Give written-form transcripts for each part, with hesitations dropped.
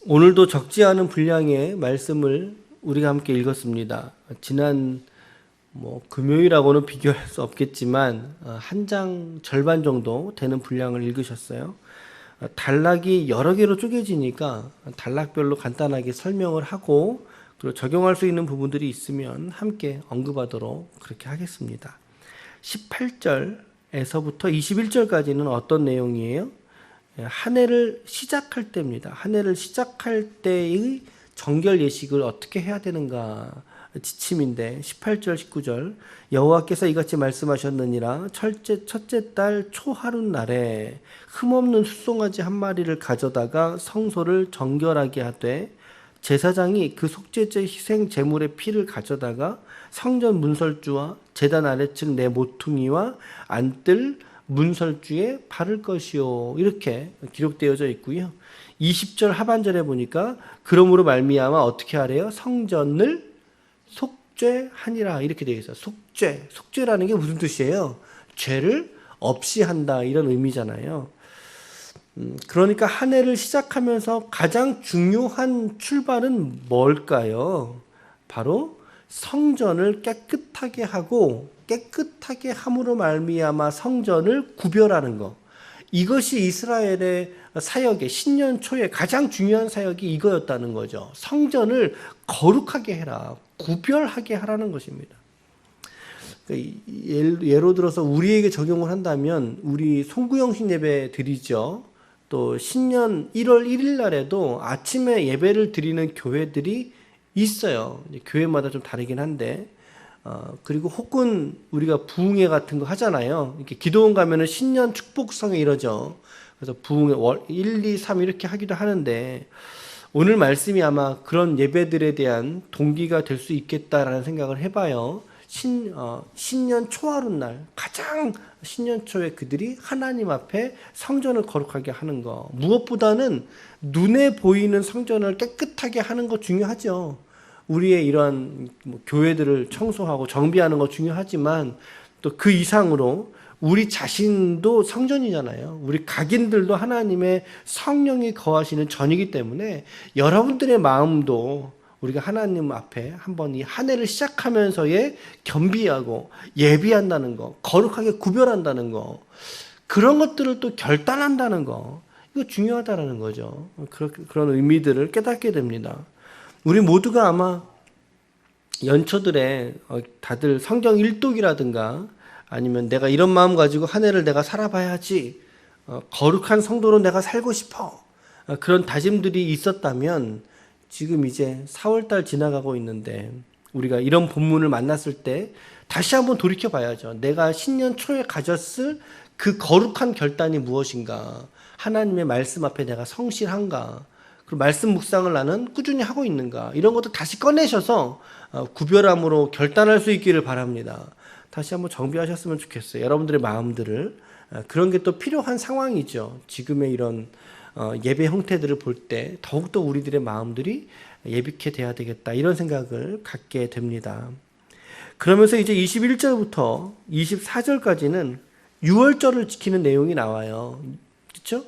오늘도 적지 않은 분량의 말씀을 우리가 함께 읽었습니다. 지난 금요일하고는 비교할 수 없겠지만 한 장 절반 정도 되는 분량을 읽으셨어요. 단락이 여러 개로 쪼개지니까 단락별로 간단하게 설명을 하고 그리고 적용할 수 있는 부분들이 있으면 함께 언급하도록 그렇게 하겠습니다. 18절에서부터 21절까지는 어떤 내용이에요? 한 해를 시작할 때입니다. 한 해를 시작할 때의 정결 예식을 어떻게 해야 되는가 지침인데 18절 19절 여호와께서 이같이 말씀하셨느니라 첫째 달 초하룻날에 흠없는 숫송아지 한 마리를 가져다가 성소를 정결하게 하되 제사장이 그 속죄제 희생 제물의 피를 가져다가 성전 문설주와 제단 아래층 내 모퉁이와 안뜰 문설주에 바를 것이요 이렇게 기록되어져 있고요. 20절 하반절에 보니까 그러므로 말미암아 어떻게 하래요? 성전을 속죄하니라 이렇게 되어 있어요. 속죄라는 게 무슨 뜻이에요? 죄를 없이 한다 이런 의미잖아요. 그러니까 한 해를 시작하면서 가장 중요한 출발은 뭘까요? 바로 성전을 깨끗하게 하고 깨끗하게 함으로 말미암아 성전을 구별하는 것. 이것이 이스라엘의 사역의 신년 초에 가장 중요한 사역이 이거였다는 거죠. 성전을 거룩하게 해라. 구별하게 하라는 것입니다. 예로 들어서 우리에게 적용을 한다면 우리 송구영신 예배 드리죠. 또 신년 1월 1일 날에도 아침에 예배를 드리는 교회들이 있어요. 교회마다 좀 다르긴 한데 그리고 혹은 우리가 부흥회 같은 거 하잖아요. 이렇게 기도원 가면은 신년 축복성에 이러죠. 그래서 부흥회 1, 2, 3 이렇게 하기도 하는데 오늘 말씀이 아마 그런 예배들에 대한 동기가 될 수 있겠다라는 생각을 해봐요. 신년 초하룻날 가장 신년 초에 그들이 하나님 앞에 성전을 거룩하게 하는 거 무엇보다는 눈에 보이는 성전을 깨끗하게 하는 거 중요하죠. 우리의 이러한 교회들을 청소하고 정비하는 거 중요하지만 또 그 이상으로 우리 자신도 성전이잖아요. 우리 각인들도 하나님의 성령이 거하시는 전이기 때문에 여러분들의 마음도 우리가 하나님 앞에 한번 이 한 해를 시작하면서의 겸비하고 예비한다는 거, 거룩하게 구별한다는 거, 그런 것들을 또 결단한다는 거, 이거 중요하다는 거죠. 그런 의미들을 깨닫게 됩니다. 우리 모두가 아마 연초들에 다들 성경 일독이라든가 아니면 내가 이런 마음 가지고 한 해를 내가 살아봐야지, 거룩한 성도로 내가 살고 싶어, 그런 다짐들이 있었다면 지금 이제 4월달 지나가고 있는데 우리가 이런 본문을 만났을 때 다시 한번 돌이켜 봐야죠. 내가 신년 초에 가졌을 그 거룩한 결단이 무엇인가, 하나님의 말씀 앞에 내가 성실한가, 그리고 말씀 묵상을 나는 꾸준히 하고 있는가, 이런 것도 다시 꺼내셔서 구별함으로 결단할 수 있기를 바랍니다. 다시 한번 정비하셨으면 좋겠어요. 여러분들의 마음들을. 그런 게 또 필요한 상황이죠. 지금의 이런 예배 형태들을 볼 때 더욱더 우리들의 마음들이 예비케 돼야 되겠다 이런 생각을 갖게 됩니다. 그러면서 이제 21절부터 24절까지는 유월절을 지키는 내용이 나와요. 그렇죠?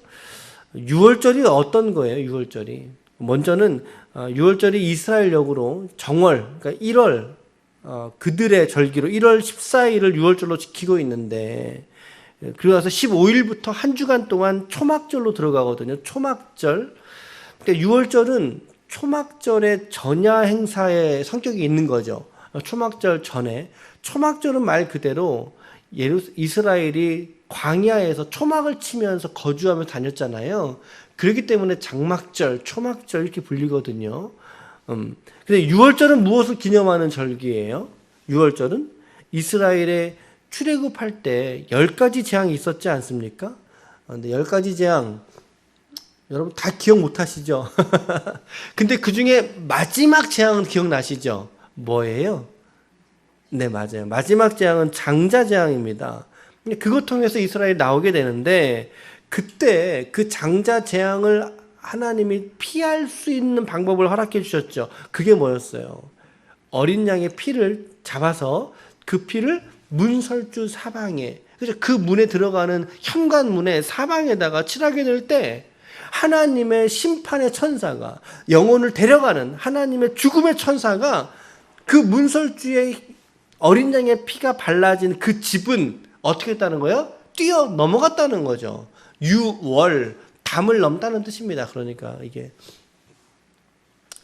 유월절이 어떤 거예요? 유월절이 먼저는 유월절이 이스라엘력으로 정월, 그러니까 1월 그들의 절기로 1월 14일을 유월절로 지키고 있는데, 그리고 나서 15일부터 한 주간 동안 초막절로 들어가거든요. 초막절. 그러니까 6월절은 초막절의 전야 행사의 성격이 있는 거죠. 초막절 전에. 초막절은 말 그대로 이스라엘이 광야에서 초막을 치면서 거주하며 다녔잖아요. 그렇기 때문에 장막절, 초막절 이렇게 불리거든요. 근데 6월절은 무엇을 기념하는 절기예요? 6월절은 이스라엘의 출애굽할 때 10가지 재앙이 있었지 않습니까? 근데 10가지 재앙 여러분 다 기억 못 하시죠? 근데 그 중에 마지막 재앙은 기억나시죠? 뭐예요? 네, 맞아요. 마지막 재앙은 장자 재앙입니다. 그것 통해서 이스라엘이 나오게 되는데, 그때 그 장자 재앙을 하나님이 피할 수 있는 방법을 허락해 주셨죠. 그게 뭐였어요? 어린 양의 피를 잡아서 그 피를 문설주 사방에, 그래서 그 문에 들어가는 현관문에 사방에다가 칠하게 될 때 하나님의 심판의 천사가, 영혼을 데려가는 하나님의 죽음의 천사가 그 문설주의 어린 양의 피가 발라진 그 집은 어떻게 했다는 거예요? 뛰어 넘어갔다는 거죠. 유월, 담을 넘다는 뜻입니다. 그러니까 이게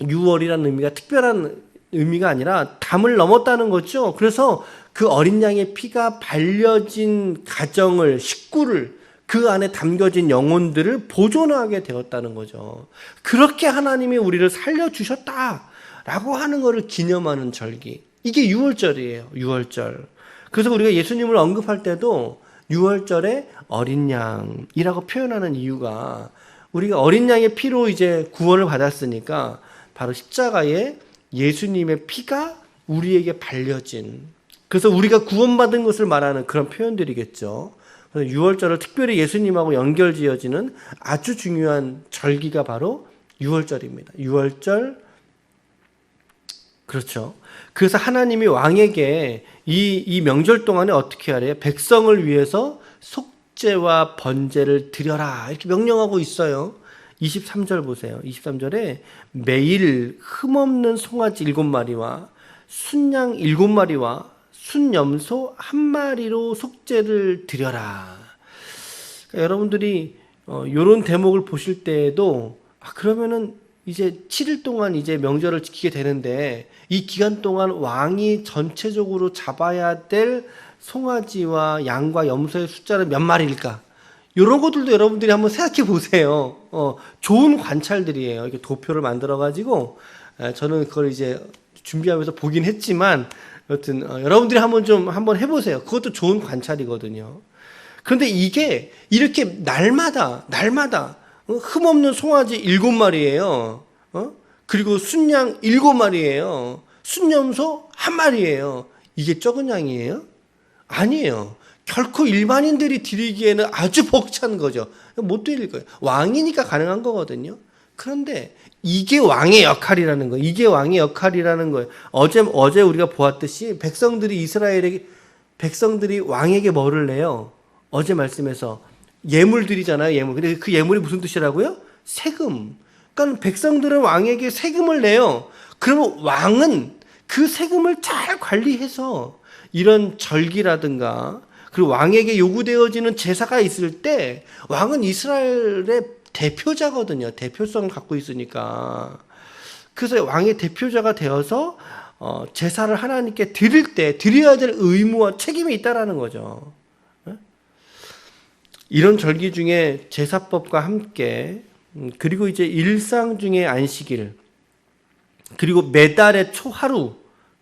유월이라는 의미가 특별한 의미가 아니라 담을 넘었다는 거죠. 그래서 그 어린 양의 피가 발려진 가정을, 식구를, 그 안에 담겨진 영혼들을 보존하게 되었다는 거죠. 그렇게 하나님이 우리를 살려주셨다라고 하는 것을 기념하는 절기. 이게 유월절이에요. 유월절. 그래서 우리가 예수님을 언급할 때도 유월절에 어린 양이라고 표현하는 이유가, 우리가 어린 양의 피로 이제 구원을 받았으니까 바로 십자가에 예수님의 피가 우리에게 발려진, 그래서 우리가 구원받은 것을 말하는 그런 표현들이겠죠. 그래서 유월절을 특별히 예수님하고 연결지어지는 아주 중요한 절기가 바로 유월절입니다. 유월절. 그렇죠. 그래서 하나님이 왕에게 이 명절 동안에 어떻게 하래요? 백성을 위해서 속죄와 번제를 드려라, 이렇게 명령하고 있어요. 23절 보세요. 23절에 매일 흠없는 송아지 7마리와 순양 7마리와 순염소 1마리로 속죄를 드려라. 그러니까 여러분들이 이런 대목을 보실 때에도 그러면은 이제 7일 동안 이제 명절을 지키게 되는데, 이 기간 동안 왕이 전체적으로 잡아야 될 송아지와 양과 염소의 숫자는 몇 마리일까? 이런 것들도 여러분들이 한번 생각해 보세요. 좋은 관찰들이에요. 이렇게 도표를 만들어 가지고 저는 그걸 이제 준비하면서 보긴 했지만, 여튼 여러분들이 한번 해보세요. 그것도 좋은 관찰이거든요. 그런데 이게 이렇게 날마다 흠없는 송아지 7마리예요. 그리고 순양 7마리예요. 순염소 1마리예요. 이게 적은 양이에요? 아니에요. 결코 일반인들이 드리기에는 아주 벅찬 거죠. 못 드릴 거예요. 왕이니까 가능한 거거든요. 그런데 이게 왕의 역할이라는 거예요. 이게 왕의 역할이라는 거예요. 어제 우리가 보았듯이 백성들이 왕에게 뭐를 내요? 어제 말씀에서 예물 드리잖아요. 예물. 근데 그 예물이 무슨 뜻이라고요? 세금. 그러니까 백성들은 왕에게 세금을 내요. 그러면 왕은 그 세금을 잘 관리해서 이런 절기라든가, 그리고 왕에게 요구되어지는 제사가 있을 때, 왕은 이스라엘의 대표자거든요. 대표성을 갖고 있으니까. 그래서 왕의 대표자가 되어서 제사를 하나님께 드릴 때 드려야 될 의무와 책임이 있다라는 거죠. 이런 절기 중에 제사법과 함께, 그리고 이제 일상 중에 안식일, 그리고 매달의 초하루,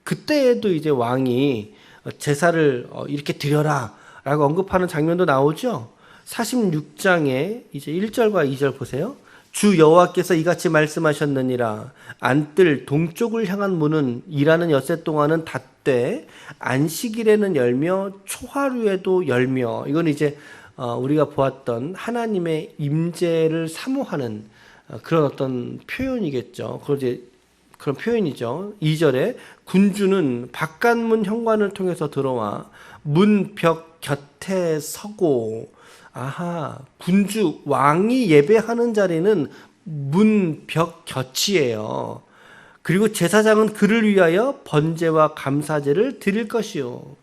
그때에도 이제 왕이 제사를 이렇게 드려라 라고 언급하는 장면도 나오죠. 46장에 이제 1절과 2절 보세요. 주 여호와께서 이같이 말씀하셨느니라. 안뜰 동쪽을 향한 문은 일하는 엿새 동안은 닫되 안식일에는 열며 초하루에도 열며. 이건 이제 우리가 보았던 하나님의 임재를 사모하는 그런 어떤 표현이겠죠. 그런 표현이죠. 2절에 군주는 바깥문 현관을 통해서 들어와 문벽 곁에 서고. 군주, 왕이 예배하는 자리는 문벽 곁이에요. 그리고 제사장은 그를 위하여 번제와 감사제를 드릴 것이요.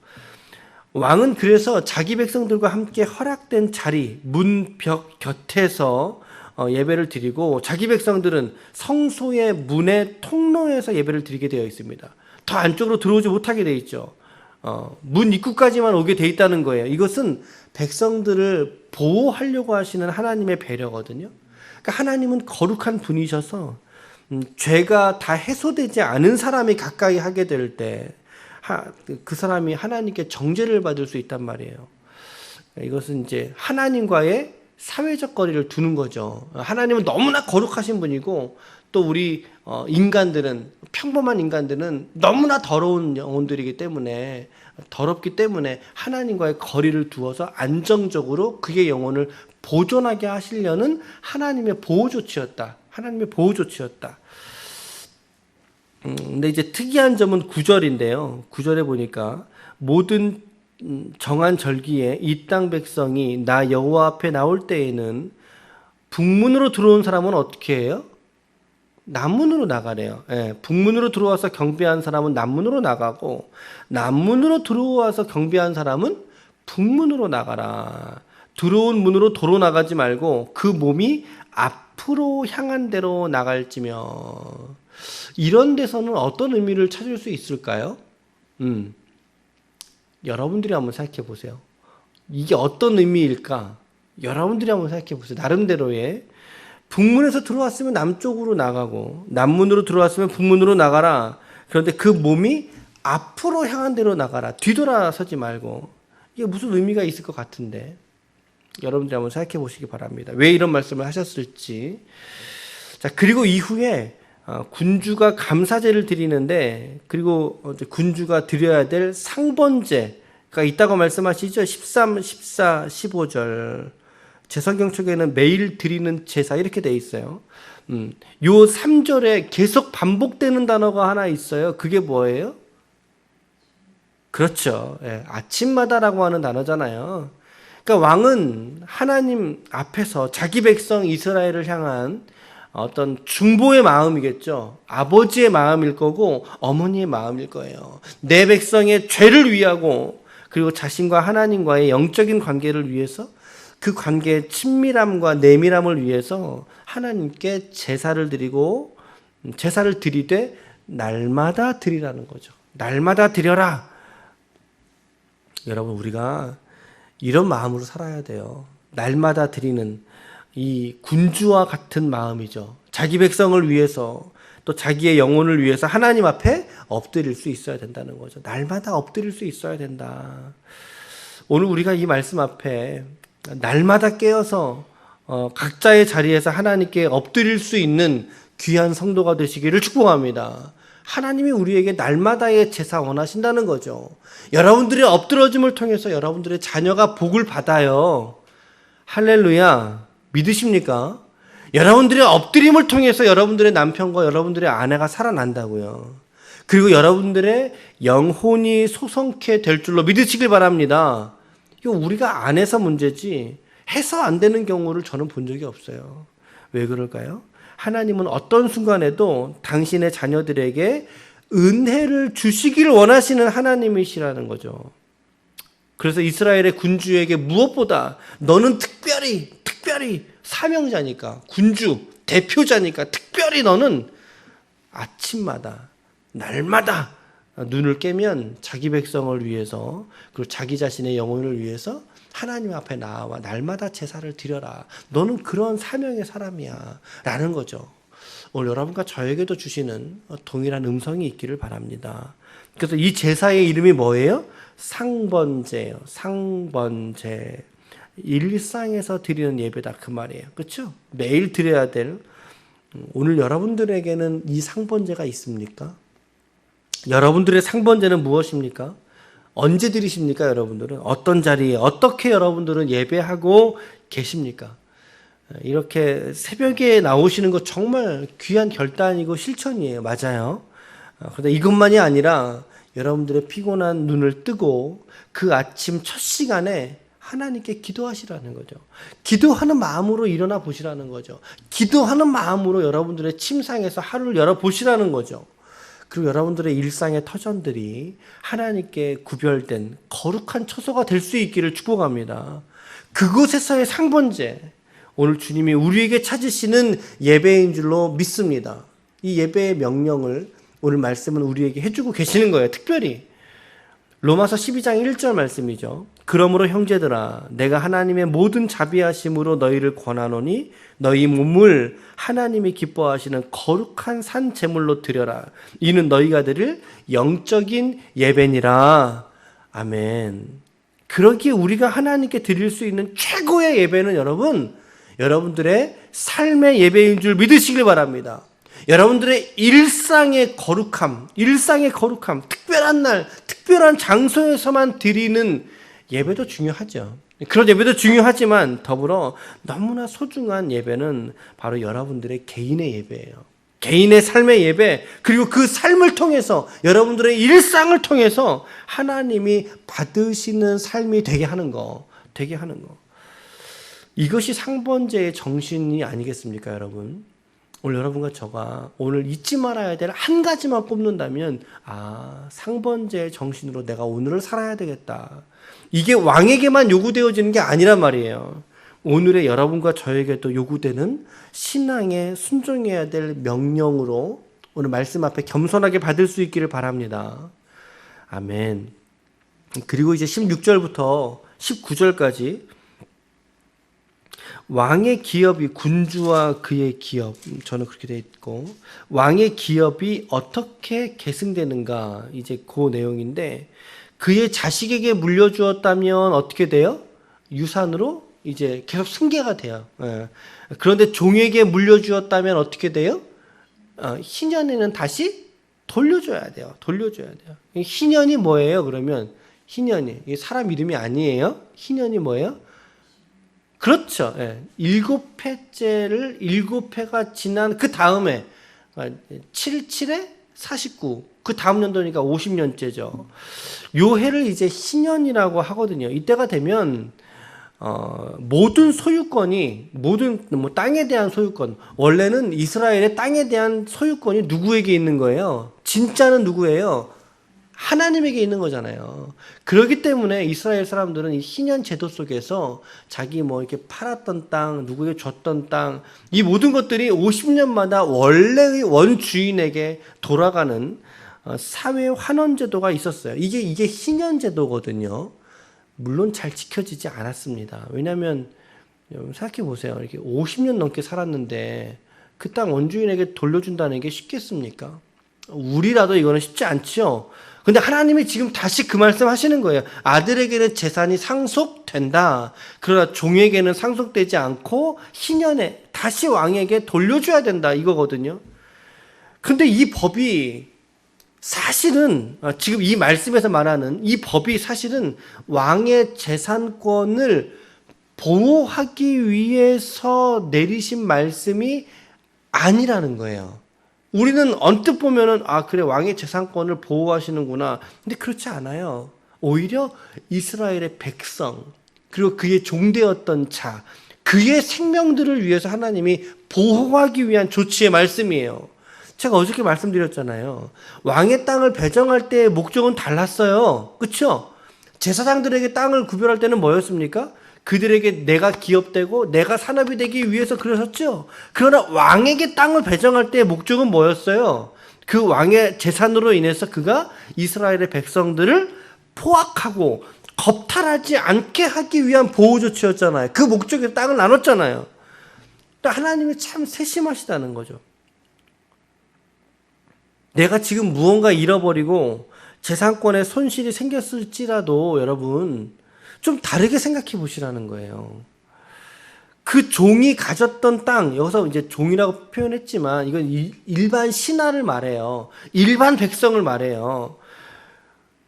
왕은 그래서 자기 백성들과 함께 허락된 자리, 문벽 곁에서 예배를 드리고, 자기 백성들은 성소의 문의 통로에서 예배를 드리게 되어 있습니다. 더 안쪽으로 들어오지 못하게 되어 있죠. 문 입구까지만 오게 돼 있다는 거예요. 이것은 백성들을 보호하려고 하시는 하나님의 배려거든요. 그러니까 하나님은 거룩한 분이셔서 죄가 다 해소되지 않은 사람이 가까이 하게 될 때 그 사람이 하나님께 정죄를 받을 수 있단 말이에요. 이것은 이제 하나님과의 사회적 거리를 두는 거죠. 하나님은 너무나 거룩하신 분이고, 또 우리 인간들은, 평범한 인간들은 너무나 더러운 영혼들이기 때문에, 더럽기 때문에 하나님과의 거리를 두어서 안정적으로 그의 영혼을 보존하게 하시려는 하나님의 보호 조치였다. 하나님의 보호 조치였다. 근데 이제 특이한 점은 9절인데요. 9절에 보니까 모든 정한 절기에 이 땅 백성이 나 여호와 앞에 나올 때에는 북문으로 들어온 사람은 어떻게 해요? 남문으로 나가래요. 예, 북문으로 들어와서 경배한 사람은 남문으로 나가고, 남문으로 들어와서 경배한 사람은 북문으로 나가라. 들어온 문으로 도로 나가지 말고 그 몸이 앞으로 향한 대로 나갈지며. 이런 데서는 어떤 의미를 찾을 수 있을까요? 여러분들이 한번 생각해 보세요. 이게 어떤 의미일까? 여러분들이 한번 생각해 보세요. 나름대로의. 북문에서 들어왔으면 남쪽으로 나가고, 남문으로 들어왔으면 북문으로 나가라. 그런데 그 몸이 앞으로 향한 대로 나가라. 뒤돌아서지 말고. 이게 무슨 의미가 있을 것 같은데, 여러분들이 한번 생각해 보시기 바랍니다. 왜 이런 말씀을 하셨을지. 자, 그리고 이후에 군주가 감사제를 드리는데, 그리고 군주가 드려야 될 상번제가 있다고 말씀하시죠. 13, 14, 15절. 제 성경 쪽에는 매일 드리는 제사 이렇게 돼 있어요. 요 3절에 계속 반복되는 단어가 하나 있어요. 그게 뭐예요? 그렇죠. 예, 아침마다라고 하는 단어잖아요. 그러니까 왕은 하나님 앞에서 자기 백성 이스라엘을 향한 어떤 중보의 마음이겠죠. 아버지의 마음일 거고 어머니의 마음일 거예요. 내 백성의 죄를 위하고, 그리고 자신과 하나님과의 영적인 관계를 위해서, 그 관계의 친밀함과 내밀함을 위해서 하나님께 제사를 드리고, 제사를 드리되 날마다 드리라는 거죠. 날마다 드려라. 여러분, 우리가 이런 마음으로 살아야 돼요. 날마다 드리는 이 군주와 같은 마음이죠. 자기 백성을 위해서, 또 자기의 영혼을 위해서 하나님 앞에 엎드릴 수 있어야 된다는 거죠. 날마다 엎드릴 수 있어야 된다. 오늘 우리가 이 말씀 앞에 날마다 깨어서 각자의 자리에서 하나님께 엎드릴 수 있는 귀한 성도가 되시기를 축복합니다. 하나님이 우리에게 날마다의 제사 원하신다는 거죠. 여러분들의 엎드러짐을 통해서 여러분들의 자녀가 복을 받아요. 할렐루야. 믿으십니까? 여러분들의 엎드림을 통해서 여러분들의 남편과 여러분들의 아내가 살아난다고요. 그리고 여러분들의 영혼이 소성케 될 줄로 믿으시길 바랍니다. 이거 우리가 안 해서 문제지 해서 안 되는 경우를 저는 본 적이 없어요. 왜 그럴까요? 하나님은 어떤 순간에도 당신의 자녀들에게 은혜를 주시기를 원하시는 하나님이시라는 거죠. 그래서 이스라엘의 군주에게 무엇보다 너는 특별히 사명자니까, 군주 대표자니까 특별히 너는 아침마다 날마다 눈을 깨면 자기 백성을 위해서, 그리고 자기 자신의 영혼을 위해서 하나님 앞에 나와 날마다 제사를 드려라. 너는 그런 사명의 사람이야 라는 거죠. 오늘 여러분과 저에게도 주시는 동일한 음성이 있기를 바랍니다. 그래서 이 제사의 이름이 뭐예요? 상번제예요. 상번제. 일상에서 드리는 예배다 그 말이에요. 그렇죠? 매일 드려야 될. 오늘 여러분들에게는 이 상번제가 있습니까? 여러분들의 상번제는 무엇입니까? 언제 드리십니까? 여러분들은 어떤 자리에 어떻게 여러분들은 예배하고 계십니까? 이렇게 새벽에 나오시는 거 정말 귀한 결단이고 실천이에요. 맞아요. 그런데 이것만이 아니라 여러분들의 피곤한 눈을 뜨고 그 아침 첫 시간에 하나님께 기도하시라는 거죠. 기도하는 마음으로 일어나 보시라는 거죠. 기도하는 마음으로 여러분들의 침상에서 하루를 열어보시라는 거죠. 그리고 여러분들의 일상의 터전들이 하나님께 구별된 거룩한 처소가 될 수 있기를 축복합니다. 그곳에서의 상번제, 오늘 주님이 우리에게 찾으시는 예배인 줄로 믿습니다. 이 예배의 명령을 오늘 말씀은 우리에게 해주고 계시는 거예요. 특별히 로마서 12장 1절 말씀이죠. 그러므로 형제들아, 내가 하나님의 모든 자비하심으로 너희를 권하노니 너희 몸을 하나님이 기뻐하시는 거룩한 산 제물로 드려라. 이는 너희가 드릴 영적인 예배니라. 아멘. 그러기에 우리가 하나님께 드릴 수 있는 최고의 예배는 여러분들의 삶의 예배인 줄 믿으시길 바랍니다. 여러분들의 일상의 거룩함, 특별한 날, 특별한 장소에서만 드리는 예배도 중요하죠. 그런 예배도 중요하지만 더불어 너무나 소중한 예배는 바로 여러분들의 개인의 예배예요. 개인의 삶의 예배, 그리고 그 삶을 통해서 여러분들의 일상을 통해서 하나님이 받으시는 삶이 되게 하는 거. 이것이 상번제의 정신이 아니겠습니까, 여러분? 오늘 여러분과 저가 오늘 잊지 말아야 될 한 가지만 꼽는다면, 상번제의 정신으로 내가 오늘을 살아야 되겠다. 이게 왕에게만 요구되어지는 게 아니란 말이에요. 오늘의 여러분과 저에게도 요구되는 신앙에 순종해야 될 명령으로 오늘 말씀 앞에 겸손하게 받을 수 있기를 바랍니다. 아멘. 그리고 이제 16절부터 19절까지 왕의 기업이, 군주와 그의 기업, 저는 그렇게 되어 있고, 왕의 기업이 어떻게 계승되는가, 이제 그 내용인데, 그의 자식에게 물려주었다면 어떻게 돼요? 유산으로 이제 계속 승계가 돼요. 그런데 종에게 물려주었다면 어떻게 돼요? 희년에는 다시 돌려줘야 돼요. 돌려줘야 돼요. 희년이 뭐예요? 그러면 희년이, 이게 사람 이름이 아니에요. 희년이 뭐예요? 그렇죠. 7회째를 7회가 지난 그 다음에 77에 49, 그 다음 연도니까 50년째죠. 요 해를 이제 희년이라고 하거든요. 이때가 되면 모든 소유권이, 모든 뭐 땅에 대한 소유권, 원래는 이스라엘의 땅에 대한 소유권이 누구에게 있는 거예요? 진짜는 누구예요? 하나님에게 있는 거잖아요. 그렇기 때문에 이스라엘 사람들은 이 희년 제도 속에서 자기 뭐 이렇게 팔았던 땅, 누구에게 줬던 땅, 이 모든 것들이 50년마다 원래의 원주인에게 돌아가는 사회 환원 제도가 있었어요. 이게 희년 제도거든요. 물론 잘 지켜지지 않았습니다. 왜냐하면 생각해 보세요. 이렇게 50년 넘게 살았는데 그 땅 원주인에게 돌려준다는 게 쉽겠습니까? 우리라도 이거는 쉽지 않죠. 근데 하나님이 지금 다시 그 말씀 하시는 거예요. 아들에게는 재산이 상속된다. 그러나 종에게는 상속되지 않고 희년에 다시 왕에게 돌려줘야 된다. 이거거든요. 근데 이 법이 사실은, 지금 이 말씀에서 말하는 이 법이 사실은 왕의 재산권을 보호하기 위해서 내리신 말씀이 아니라는 거예요. 우리는 언뜻 보면은 그래, 왕의 재산권을 보호하시는구나. 근데 그렇지 않아요. 오히려 이스라엘의 백성, 그리고 그의 종되었던 자, 그의 생명들을 위해서 하나님이 보호하기 위한 조치의 말씀이에요. 제가 어저께 말씀드렸잖아요. 왕의 땅을 배정할 때의 목적은 달랐어요. 그렇죠? 제사장들에게 땅을 구별할 때는 뭐였습니까? 그들에게 내가 기업되고 내가 산업이 되기 위해서 그러셨죠. 그러나 왕에게 땅을 배정할 때의 목적은 뭐였어요? 그 왕의 재산으로 인해서 그가 이스라엘의 백성들을 포악하고 겁탈하지 않게 하기 위한 보호 조치였잖아요. 그 목적에서 땅을 나눴잖아요. 하나님이 참 세심하시다는 거죠. 내가 지금 무언가 잃어버리고 재산권에 손실이 생겼을지라도 여러분 좀 다르게 생각해 보시라는 거예요. 그 종이 가졌던 땅, 여기서 이제 종이라고 표현했지만 이건 일반 신하를 말해요. 일반 백성을 말해요.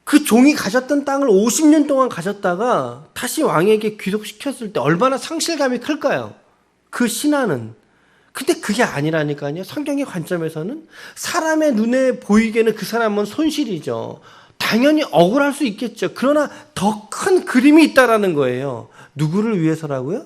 그 종이 가졌던 땅을 50년 동안 가졌다가 다시 왕에게 귀속시켰을 때 얼마나 상실감이 클까요? 그 신하는. 근데 그게 아니라니까요. 성경의 관점에서는 사람의 눈에 보이기에는 그 사람은 손실이죠. 당연히 억울할 수 있겠죠. 그러나 더 큰 그림이 있다라는 거예요. 누구를 위해서라고요?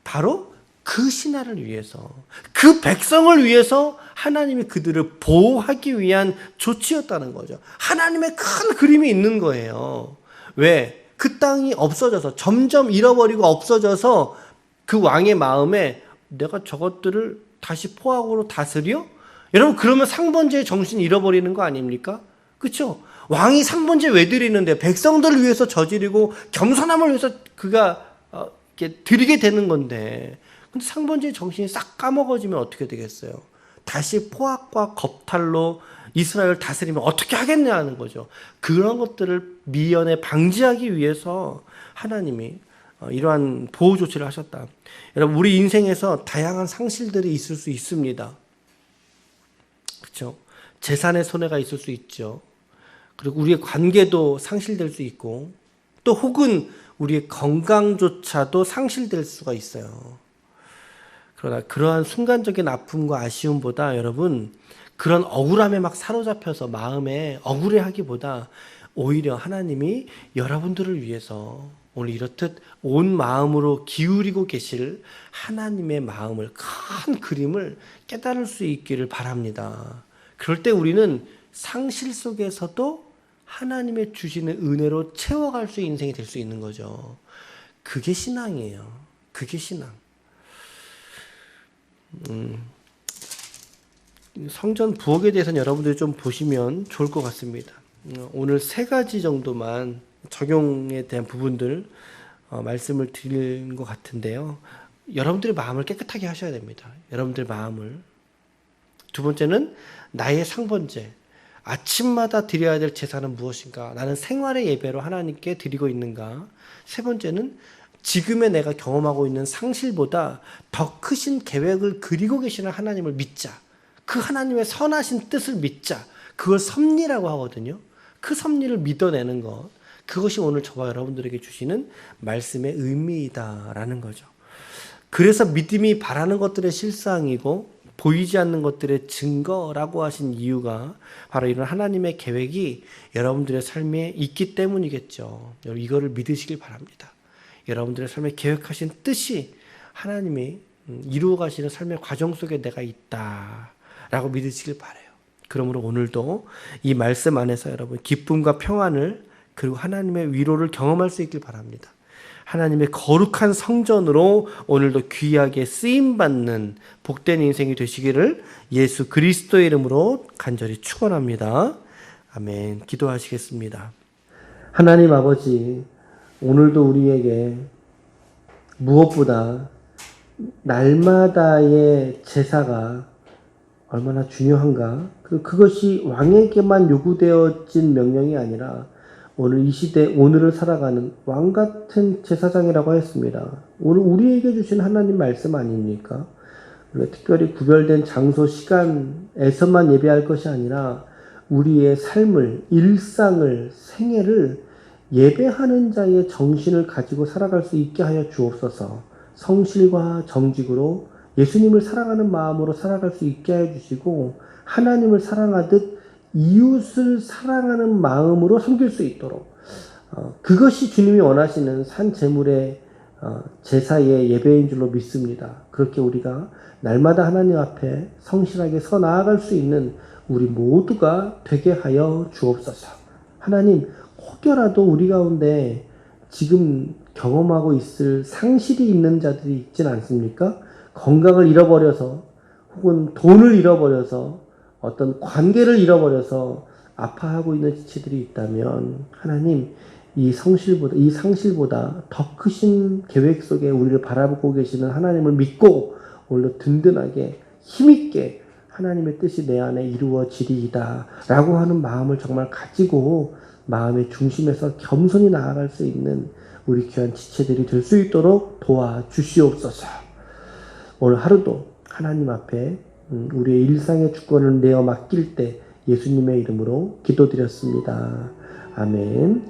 바로 그 신하를 위해서, 그 백성을 위해서 하나님이 그들을 보호하기 위한 조치였다는 거죠. 하나님의 큰 그림이 있는 거예요. 왜? 그 땅이 없어져서, 점점 잃어버리고 없어져서 그 왕의 마음에 내가 저것들을 다시 포악으로 다스려? 여러분, 그러면 상번제의 정신이 잃어버리는 거 아닙니까? 그렇죠? 왕이 상번제 왜 드리는데? 백성들을 위해서 저지르고 겸손함을 위해서 그가 이렇게 드리게 되는 건데, 근데 상번제의 정신이 싹 까먹어지면 어떻게 되겠어요? 다시 포악과 겁탈로 이스라엘을 다스리면 어떻게 하겠냐는 거죠. 그런 것들을 미연에 방지하기 위해서 하나님이 이러한 보호 조치를 하셨다. 여러분, 우리 인생에서 다양한 상실들이 있을 수 있습니다. 그렇죠? 재산의 손해가 있을 수 있죠. 그리고 우리의 관계도 상실될 수 있고, 또 혹은 우리의 건강조차도 상실될 수가 있어요. 그러나 그러한 순간적인 아픔과 아쉬움보다 여러분, 그런 억울함에 막 사로잡혀서 마음에 억울해하기보다 오히려 하나님이 여러분들을 위해서 오늘 이렇듯 온 마음으로 기울이고 계실 하나님의 마음을, 큰 그림을 깨달을 수 있기를 바랍니다. 그럴 때 우리는 상실 속에서도 하나님의 주시는 은혜로 채워갈 수 있는 인생이 될 수 있는 거죠. 그게 신앙이에요. 그게 신앙. 성전 부엌에 대해서는 여러분들이 좀 보시면 좋을 것 같습니다. 오늘 3가지 정도만 적용에 대한 부분들 말씀을 드린 것 같은데요. 여러분들의 마음을 깨끗하게 하셔야 됩니다. 여러분들의 마음을. 두 번째는 나의 상번제. 아침마다 드려야 될 제사는 무엇인가? 나는 생활의 예배로 하나님께 드리고 있는가? 세 번째는 지금의 내가 경험하고 있는 상실보다 더 크신 계획을 그리고 계시는 하나님을 믿자. 그 하나님의 선하신 뜻을 믿자. 그걸 섭리라고 하거든요. 그 섭리를 믿어내는 것. 그것이 오늘 저와 여러분들에게 주시는 말씀의 의미이다라는 거죠. 그래서 믿음이 바라는 것들의 실상이고 보이지 않는 것들의 증거라고 하신 이유가 바로 이런 하나님의 계획이 여러분들의 삶에 있기 때문이겠죠. 여러분 이거를 믿으시길 바랍니다. 여러분들의 삶에 계획하신 뜻이 하나님이 이루어 가시는 삶의 과정 속에 내가 있다라고 믿으시길 바라요. 그러므로 오늘도 이 말씀 안에서 여러분 기쁨과 평안을 그리고 하나님의 위로를 경험할 수 있길 바랍니다. 하나님의 거룩한 성전으로 오늘도 귀하게 쓰임받는 복된 인생이 되시기를 예수 그리스도의 이름으로 간절히 축원합니다. 아멘. 기도하시겠습니다. 하나님 아버지, 오늘도 우리에게 무엇보다 날마다의 제사가 얼마나 중요한가? 그것이 왕에게만 요구되어진 명령이 아니라 오늘 이 시대, 오늘을 살아가는 왕같은 제사장이라고 했습니다. 오늘 우리에게 주신 하나님 말씀 아닙니까? 특별히 구별된 장소, 시간에서만 예배할 것이 아니라 우리의 삶을, 일상을, 생애를 예배하는 자의 정신을 가지고 살아갈 수 있게 하여 주옵소서. 성실과 정직으로 예수님을 사랑하는 마음으로 살아갈 수 있게 하여 주시고 하나님을 사랑하듯 이웃을 사랑하는 마음으로 섬길 수 있도록 그것이 주님이 원하시는 산 제물의 제사의 예배인 줄로 믿습니다. 그렇게 우리가 날마다 하나님 앞에 성실하게 서 나아갈 수 있는 우리 모두가 되게 하여 주옵소서. 하나님, 혹여라도 우리 가운데 지금 경험하고 있을 상실이 있는 자들이 있진 않습니까? 건강을 잃어버려서 혹은 돈을 잃어버려서 어떤 관계를 잃어버려서 아파하고 있는 지체들이 있다면 하나님 이 상실보다 더 크신 계획 속에 우리를 바라보고 계시는 하나님을 믿고 오늘도 든든하게 힘있게 하나님의 뜻이 내 안에 이루어지리이다 라고 하는 마음을 정말 가지고 마음의 중심에서 겸손히 나아갈 수 있는 우리 귀한 지체들이 될 수 있도록 도와주시옵소서. 오늘 하루도 하나님 앞에 우리의 일상의 주권을 내어 맡길 때 예수님의 이름으로 기도드렸습니다. 아멘.